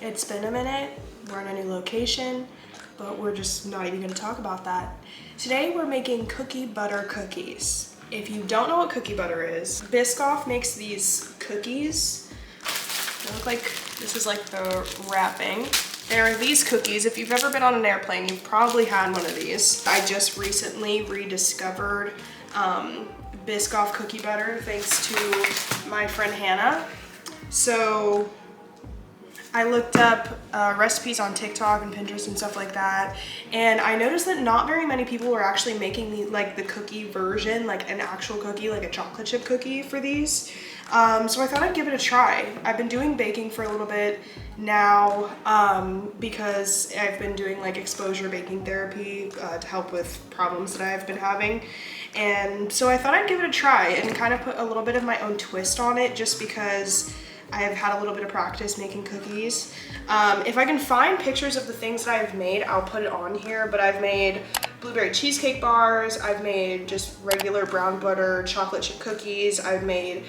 It's been a minute, we're in a new location, but we're just not even gonna talk about that. Today we're making cookie butter cookies. If you don't know what cookie butter is, Biscoff makes these cookies. They look like, this is like the wrapping. There are these cookies. If you've ever been on an airplane, you've probably had one of these. I just recently rediscovered Biscoff cookie butter thanks to my friend Hannah. So I looked up recipes on TikTok and Pinterest and stuff like that, and I noticed that not very many people were actually making the cookie version, like an actual cookie, like a chocolate chip cookie for these. So I thought I'd give it a try. I've been doing baking for a little bit now because I've been doing like exposure baking therapy to help with problems that I've been having. And so I thought I'd give it a try and kind of put a little bit of my own twist on it, just because I've had a little bit of practice making cookies. If I can find pictures of the things that I've made, I'll put it on here, but I've made blueberry cheesecake bars, I've made just regular brown butter chocolate chip cookies, I've made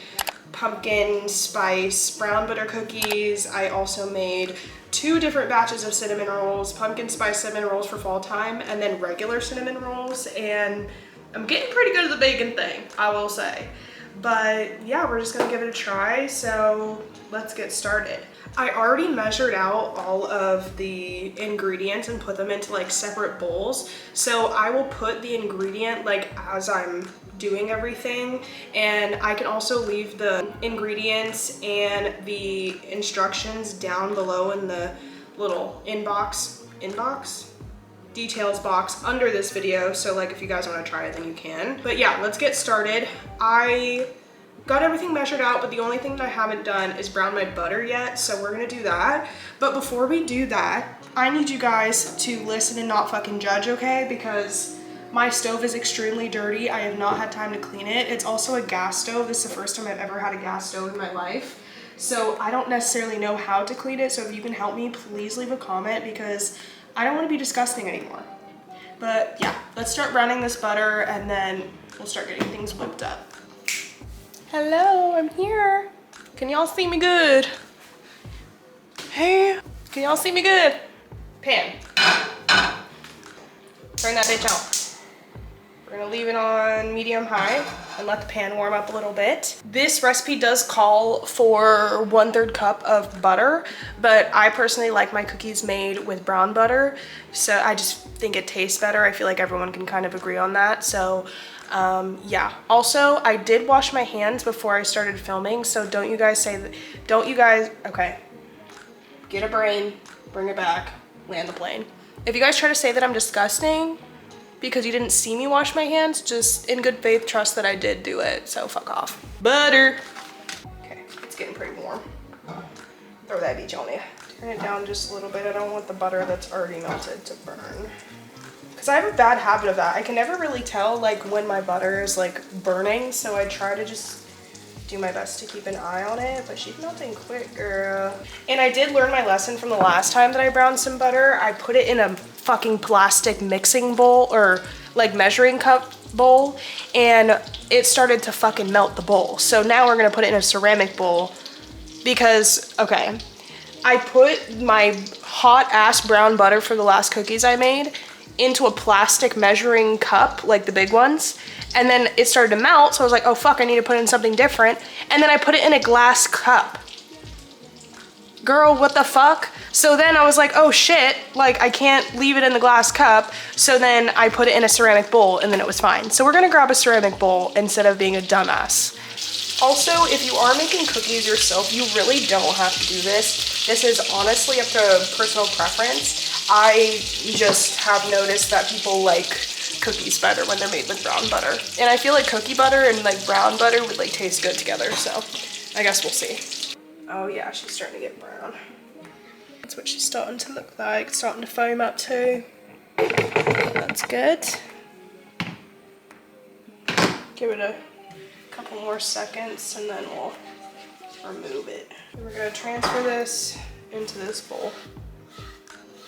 pumpkin spice brown butter cookies. I also made 2 different batches of cinnamon rolls, pumpkin spice cinnamon rolls for fall time, and then regular cinnamon rolls, and I'm getting pretty good at the baking thing, I will say. But yeah, we're just gonna give it a try, so let's get started. I already measured out all of the ingredients and put them into like separate bowls. So I will put the ingredient like as I'm doing everything, and I can also leave the ingredients and the instructions down below in the little inbox details box under this video, so like if you guys want to try it then you can. But yeah, let's get started. I got everything measured out, but the only thing that I haven't done is brown my butter yet, so we're gonna do that. But before we do that, I need you guys to listen and not fucking judge, okay? Because my stove is extremely dirty. I have not had time to clean it. It's also a gas stove. This is the first time I've ever had a gas stove in my life, so I don't necessarily know how to clean it. So if you can help me, please leave a comment, because I don't want to be disgusting anymore. But yeah, let's start browning this butter and then we'll start getting things whipped up. Hello, I'm here. Can y'all see me good? Hey, can y'all see me good? Pan. Turn that bitch on. We're gonna leave it on medium high and let the pan warm up a little bit. This recipe does call for 1/3 cup of butter, but I personally like my cookies made with brown butter, so I just think it tastes better. I feel like everyone can kind of agree on that. So yeah. Also, I did wash my hands before I started filming, so don't you guys say that, okay, get a brain, bring it back, land the plane. If you guys try to say that I'm disgusting because you didn't see me wash my hands, just in good faith trust that I did do it, so fuck off. Butter. Okay, it's getting pretty warm. Throw that bitch on it. Turn it down just a little bit. I don't want the butter that's already melted to burn, because I have a bad habit of that. I can never really tell like when my butter is like burning, so I try to just do my best to keep an eye on it, but she's melting quick, girl. And I did learn my lesson from the last time that I browned some butter. I put it in a fucking plastic mixing bowl, or like measuring cup bowl, and it started to fucking melt the bowl. So now we're gonna put it in a ceramic bowl because, okay, I put my hot ass brown butter for the last cookies I made into a plastic measuring cup, like the big ones, and then it started to melt, so I was like, oh fuck, I need to put in something different, and then I put it in a glass cup. Girl, what the fuck? So then I was like, oh shit, like I can't leave it in the glass cup, so then I put it in a ceramic bowl, and then it was fine. So we're gonna grab a ceramic bowl instead of being a dumbass. Also, if you are making cookies yourself, you really don't have to do this. This is honestly up to personal preference. I just have noticed that people like cookies better when they're made with brown butter. And I feel like cookie butter and like brown butter would like taste good together, so I guess we'll see. Oh yeah, she's starting to get brown. That's what she's starting to look like. It's starting to foam up too. That's good. Give it a couple more seconds and then we'll remove it. We're gonna transfer this into this bowl.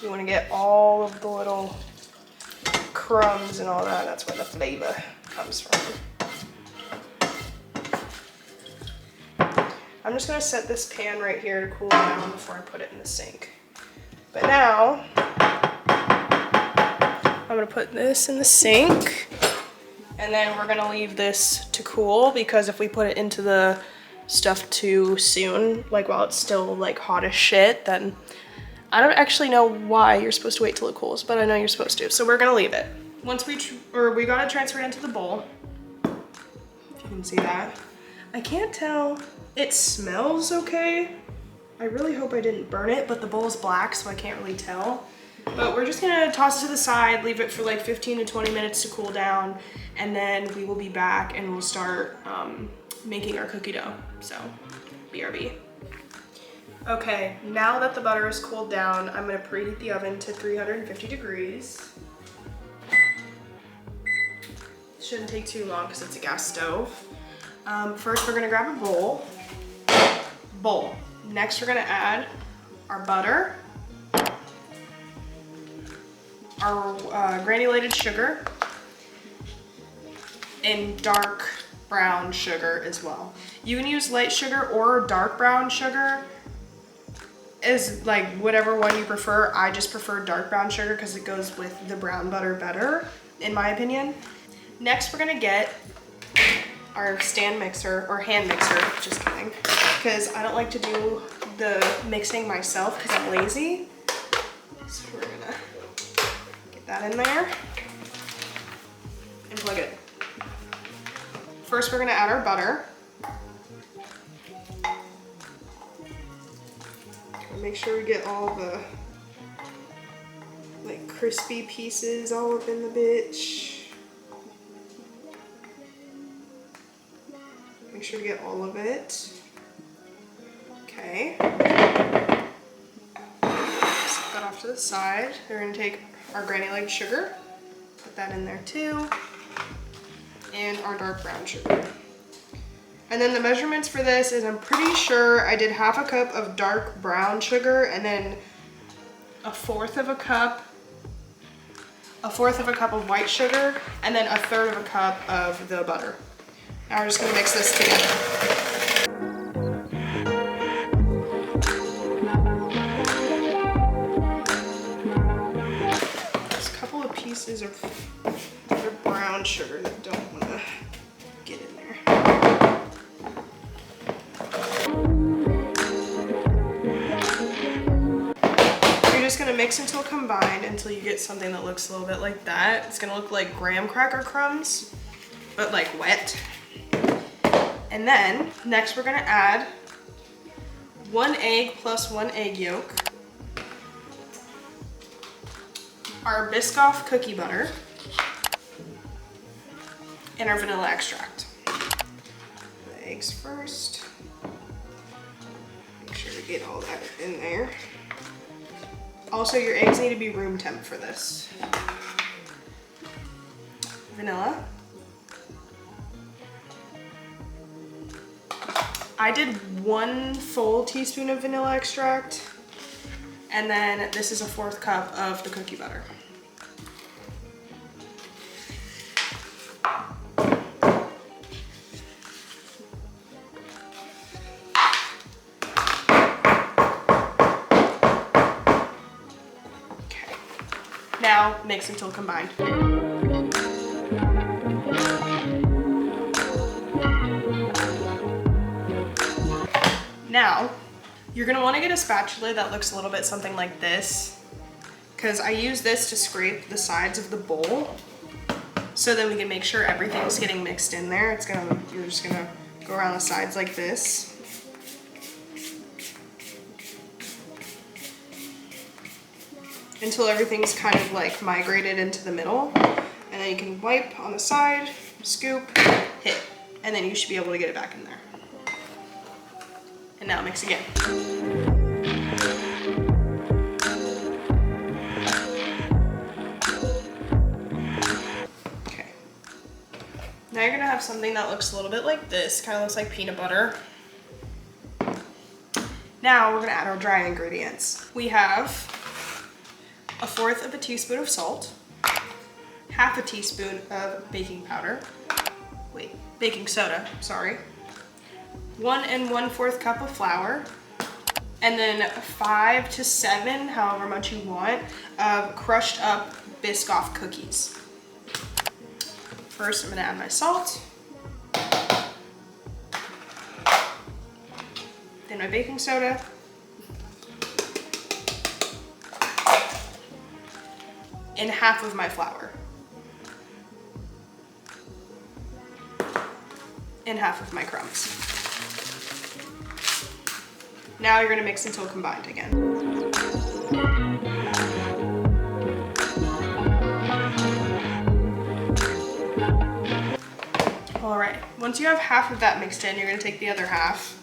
You want to get all of the little crumbs and all that. That's where the flavor comes from. I'm just gonna set this pan right here to cool down before I put it in the sink. But now, I'm gonna put this in the sink, and then we're gonna leave this to cool, because if we put it into the stuff too soon, like while it's still like hot as shit, then I don't actually know why you're supposed to wait till it cools, but I know you're supposed to. So we're gonna leave it. Once we got it transferred into the bowl. If you can see that. I can't tell. It smells okay. I really hope I didn't burn it, but the bowl's black, so I can't really tell. But we're just gonna toss it to the side, leave it for like 15 to 20 minutes to cool down, and then we will be back and we'll start making our cookie dough. So, BRB. Okay, now that the butter is cooled down, I'm gonna preheat the oven to 350 degrees. Shouldn't take too long because it's a gas stove. First, we're gonna grab a bowl. Next, we're gonna add our butter, our granulated sugar, and dark brown sugar as well. You can use light sugar or dark brown sugar, is like whatever one you prefer. I just prefer dark brown sugar because it goes with the brown butter better, in my opinion. Next, we're gonna get our stand mixer or hand mixer, just kidding, because I don't like to do the mixing myself because I'm lazy. So we're gonna get that in there and plug it in. First, we're gonna add our butter. Make sure we get all the like crispy pieces all up in the bitch. Make sure to get all of it. Okay. Set that off to the side. We're gonna take our granulated sugar, put that in there too, and our dark brown sugar. And then the measurements for this is, I'm pretty sure I did half a cup of dark brown sugar and then a fourth of a cup of white sugar, and then a third of a cup of the butter. Now we're just gonna mix this together. There's a couple of pieces of brown sugar that don't wanna get in there. You're just gonna mix until combined until you get something that looks a little bit like that. It's gonna look like graham cracker crumbs, but like wet. And then next we're gonna add 1 egg plus 1 egg yolk, our biscoff cookie butter, and our vanilla extract. The eggs first. Make sure to get all that in there. Also, your eggs need to be room temp for this. Vanilla. I did 1 full teaspoon of vanilla extract, and then this is a 1/4 cup of the cookie butter. Okay, now mix until combined. Now, you're gonna wanna get a spatula that looks a little bit something like this, because I use this to scrape the sides of the bowl, so then we can make sure everything's getting mixed in there. You're just gonna go around the sides like this. Until everything's kind of like migrated into the middle. And then you can wipe on the side, scoop, hit, and then you should be able to get it back in there. And now mix again. Okay. Now you're gonna have something that looks a little bit like this, kind of looks like peanut butter. Now we're gonna add our dry ingredients. We have 1/4 of a teaspoon of salt, 1/2 teaspoon of baking soda, sorry. 1 1/4 cup of flour, and then 5 to 7, however much you want, of crushed up Biscoff cookies. First, I'm gonna add my salt, then my baking soda, and half of my flour, and half of my crumbs. Now you're gonna mix until combined again. All right, once you have half of that mixed in, you're gonna take the other half.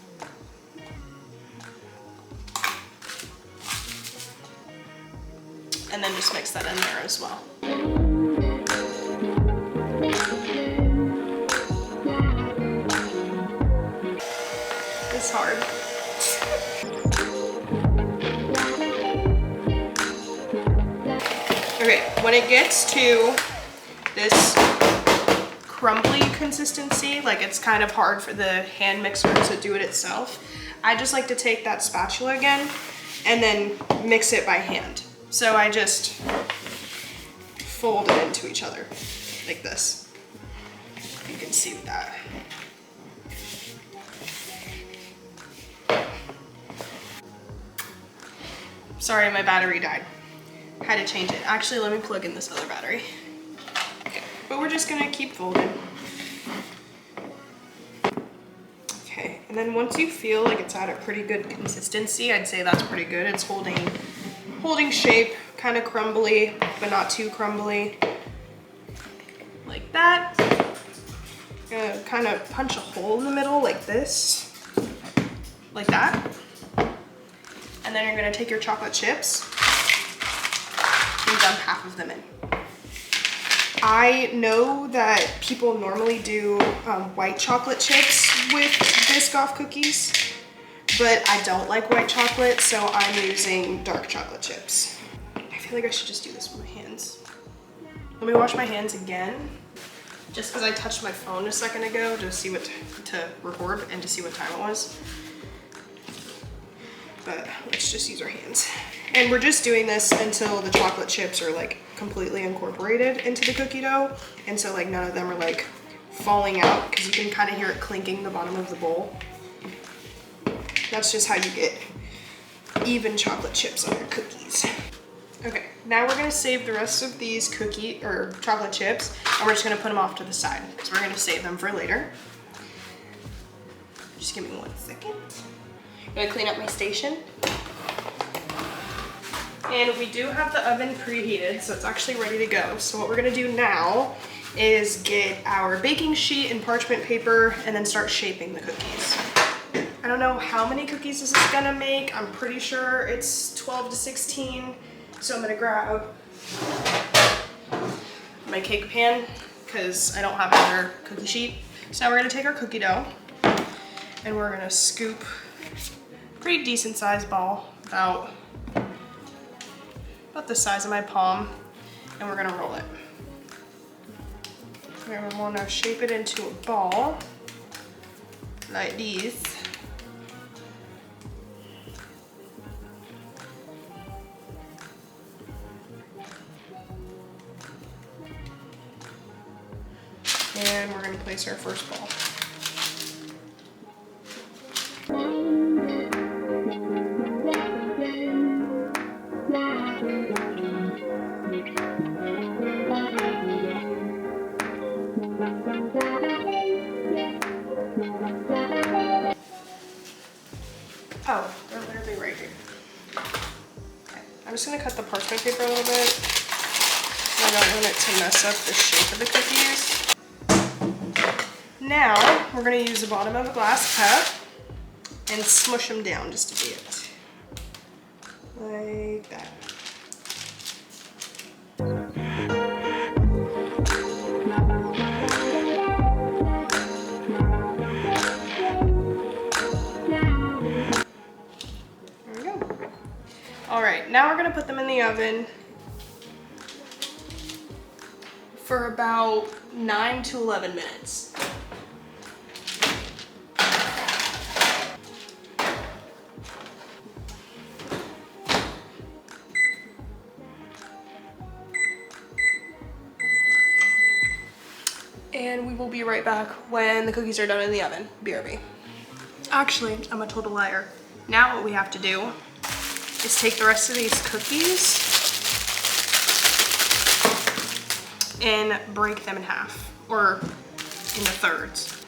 And then just mix that in there as well. It's hard. Okay, when it gets to this crumbly consistency, like it's kind of hard for the hand mixer to do it itself, I just like to take that spatula again and then mix it by hand. So I just fold it into each other like this. You can see that. Sorry, my battery died. Had to change it. Actually, let me plug in this other battery. Okay, but we're just gonna keep folding. Okay, and then once you feel like it's at a pretty good consistency, I'd say that's pretty good. It's holding shape, kind of crumbly, but not too crumbly. Like that. Gonna kind of punch a hole in the middle like this. Like that. And then you're gonna take your chocolate chips and dump half of them in. I know that people normally do white chocolate chips with Biscoff cookies, but I don't like white chocolate, so I'm using dark chocolate chips. I feel like I should just do this with my hands. Let me wash my hands again, just because I touched my phone a second ago to see what to record and to see what time it was. But let's just use our hands. And we're just doing this until the chocolate chips are like completely incorporated into the cookie dough. And so like none of them are like falling out, because you can kind of hear it clinking the bottom of the bowl. That's just how you get even chocolate chips on your cookies. Okay, now we're gonna save the rest of these chocolate chips, and we're just gonna put them off to the side because we're gonna save them for later. Just give me 1 second. I'm gonna clean up my station. And we do have the oven preheated, so it's actually ready to go. So what we're gonna do now is get our baking sheet and parchment paper and then start shaping the cookies. I don't know how many cookies this is gonna make. I'm pretty sure it's 12 to 16. So I'm gonna grab my cake pan because I don't have another cookie sheet. So now we're gonna take our cookie dough and we're gonna scoop a pretty decent sized ball, about the size of my palm, and we're gonna roll it. We're gonna wanna shape it into a ball like this. And we're gonna place our first ball. Oh, they're literally right here. Okay. I'm just gonna cut the parchment paper a little bit. I don't want it to mess up the shape of the cookies. Now, we're gonna use the bottom of a glass cup and smush them down just a bit. Like that. All right, now we're gonna put them in the oven for about 9 to 11 minutes. and we will be right back when the cookies are done in the oven. BRB. Actually, I'm a total liar. Now what we have to do is take the rest of these cookies and break them in half, or into thirds.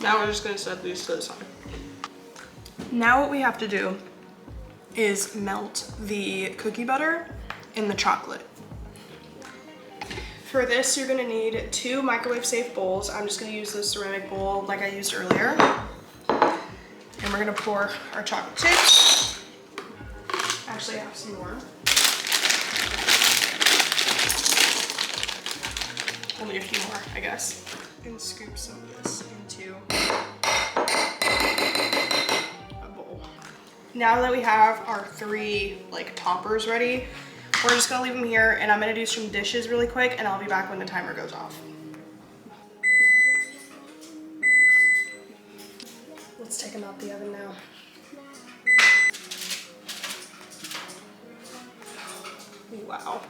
Now we're just gonna set these to the side. Now what we have to do is melt the cookie butter in the chocolate. For this, you're gonna need 2 microwave safe bowls. I'm just gonna use this ceramic bowl like I used earlier. And we're gonna pour our chocolate chips. Actually, I have some more. Only a few more, I guess. And scoop some of this into a bowl. Now that we have our 3 like toppers ready, we're just gonna leave them here, and I'm gonna do some dishes really quick, and I'll be back when the timer goes off. Let's take them out the oven now. Wow.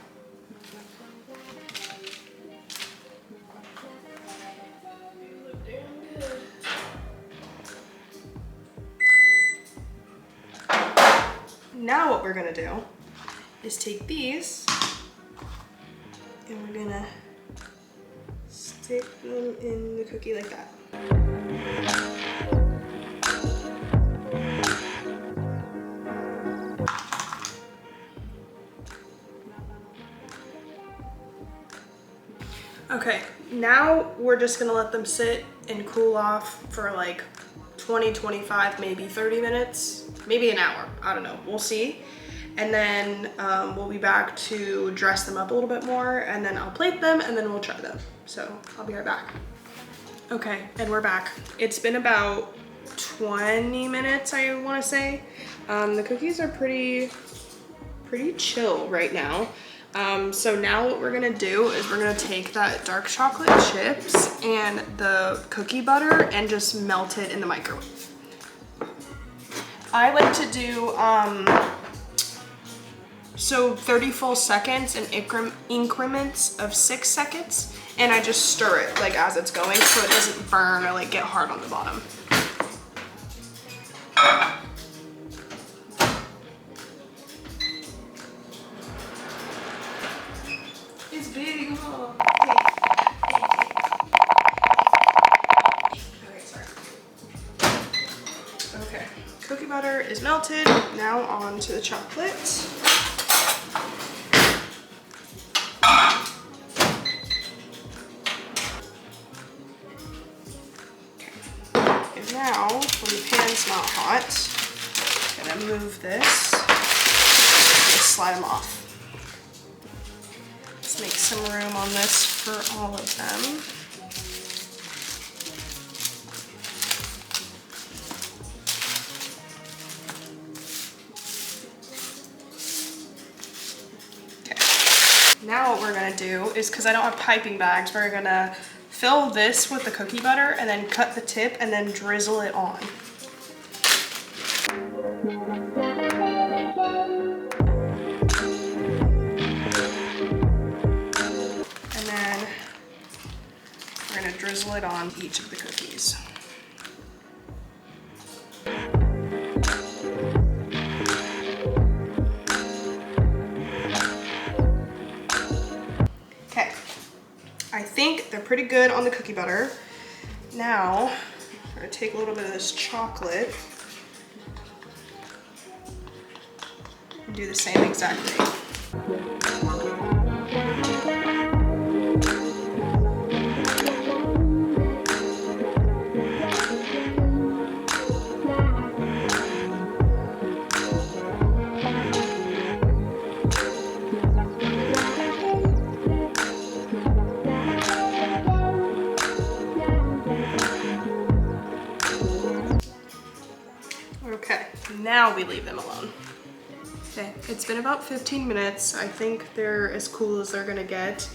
Now what we're gonna do is take these and we're gonna stick them in the cookie like that. Okay, now we're just gonna let them sit and cool off for like 20, 25, maybe 30 minutes, maybe an hour. I don't know, we'll see. And then we'll be back to dress them up a little bit more, and then I'll plate them, and then we'll try them. So I'll be right back. Okay, and we're back. It's been about 20 minutes, I wanna say. The cookies are pretty chill right now. So now what we're gonna do is we're gonna take that dark chocolate chips and the cookie butter and just melt it in the microwave. I like to do, so 30 full seconds in increments of 6 seconds, and I just stir it like as it's going so it doesn't burn or like get hard on the bottom. It's big, huh? Okay, sorry. Okay, cookie butter is melted. Now on to the chocolate. Now, when the pan's not hot, I'm gonna move this and slide them off. Let's make some room on this for all of them. Okay. Now what we're gonna do is, because I don't have piping bags, we're gonna fill this with the cookie butter and then cut the tip and then drizzle it on. And then we're gonna drizzle it on each of the cookies. I think they're pretty good on the cookie butter. Now, I'm gonna take a little bit of this chocolate and do the same exact thing. Okay, now we leave them alone. Okay, it's been about 15 minutes. I think they're as cool as they're gonna get.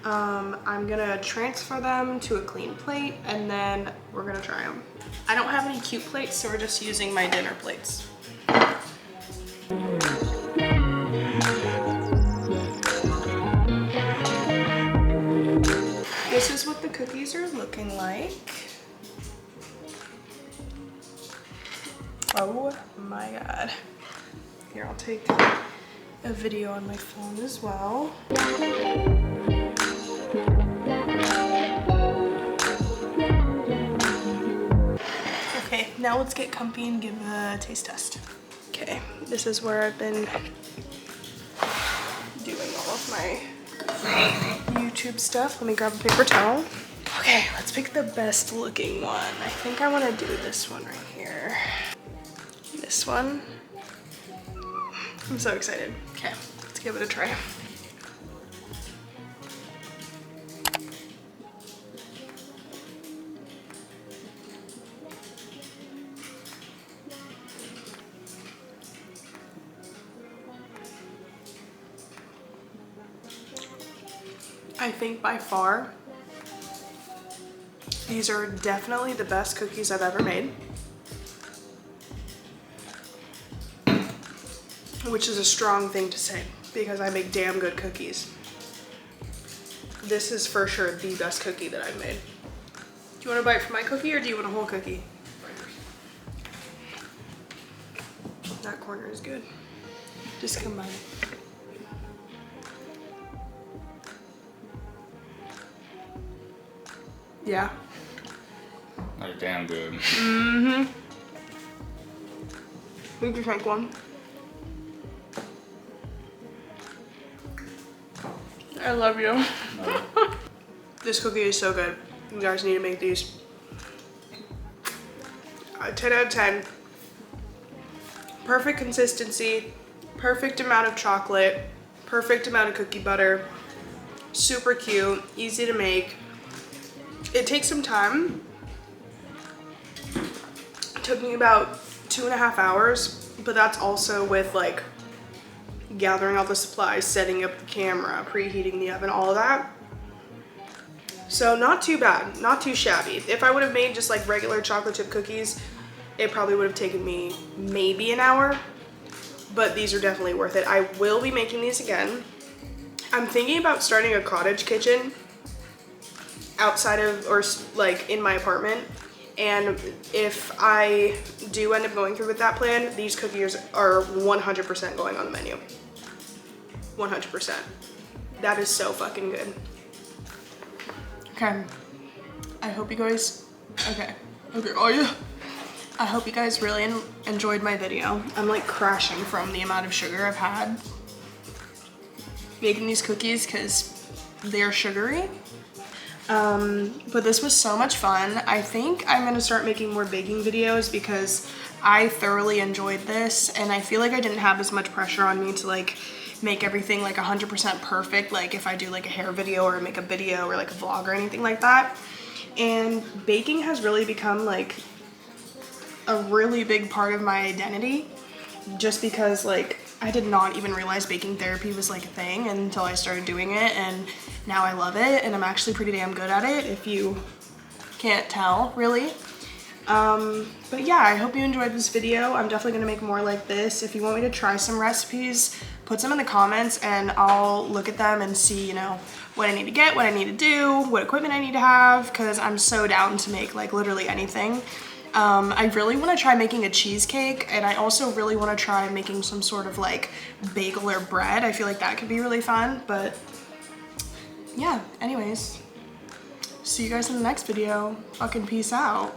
I'm gonna transfer them to a clean plate and then we're gonna try them. I don't have any cute plates, so we're just using my dinner plates. This is what the cookies are looking like. Oh my God. Here, I'll take a video on my phone as well. Okay, now let's get comfy and give a taste test. Okay, this is where I've been doing all of my YouTube stuff. Let me grab a paper towel. Okay, let's pick the best looking one. I think I want to do this one right here. This one. I'm so excited. Okay, let's give it a try. I think by far, these are definitely the best cookies I've ever made. Which is a strong thing to say because I make damn good cookies. This is for sure the best cookie that I've made. Do you want a bite from my cookie or do you want a whole cookie? That corner is good. Just combine it. Yeah. They're damn good. Mm-hmm. We can take one. I love you. No. This cookie is so good. You guys need to make these. 10 out of 10. Perfect consistency, perfect amount of chocolate, perfect amount of cookie butter, super cute, easy to make. It takes some time. It took me about 2.5 hours, but that's also with like gathering all the supplies, setting up the camera, preheating the oven, all of that. So not too bad, not too shabby. If I would have made just like regular chocolate chip cookies, it probably would have taken me maybe an hour, but these are definitely worth it. I will be making these again. I'm thinking about starting a cottage kitchen outside of, or like in my apartment. And if I do end up going through with that plan, these cookies are 100% going on the menu. 100%. That is so fucking good. Okay. I hope you guys, oh yeah. I hope you guys really enjoyed my video. I'm like crashing from the amount of sugar I've had making these cookies because they're sugary. But this was so much fun. I think I'm gonna start making more baking videos because I thoroughly enjoyed this and I feel like I didn't have as much pressure on me to like make everything like 100% perfect, like if I do like a hair video or make a video or like a vlog or anything like that. And baking has really become like a really big part of my identity just because like I did not even realize baking therapy was like a thing until I started doing it, and now I love it and I'm actually pretty damn good at it if you can't tell really. But yeah, I hope you enjoyed this video. I'm definitely gonna make more like this. If you want me to try some recipes, put some in the comments and I'll look at them and see, you know, what I need to get, what I need to do, what equipment I need to have, because I'm so down to make like literally anything. I really want to try making a cheesecake, and I also really want to try making some sort of like bagel or bread. I feel like that could be really fun, but yeah, anyways, see you guys in the next video. Fucking peace out.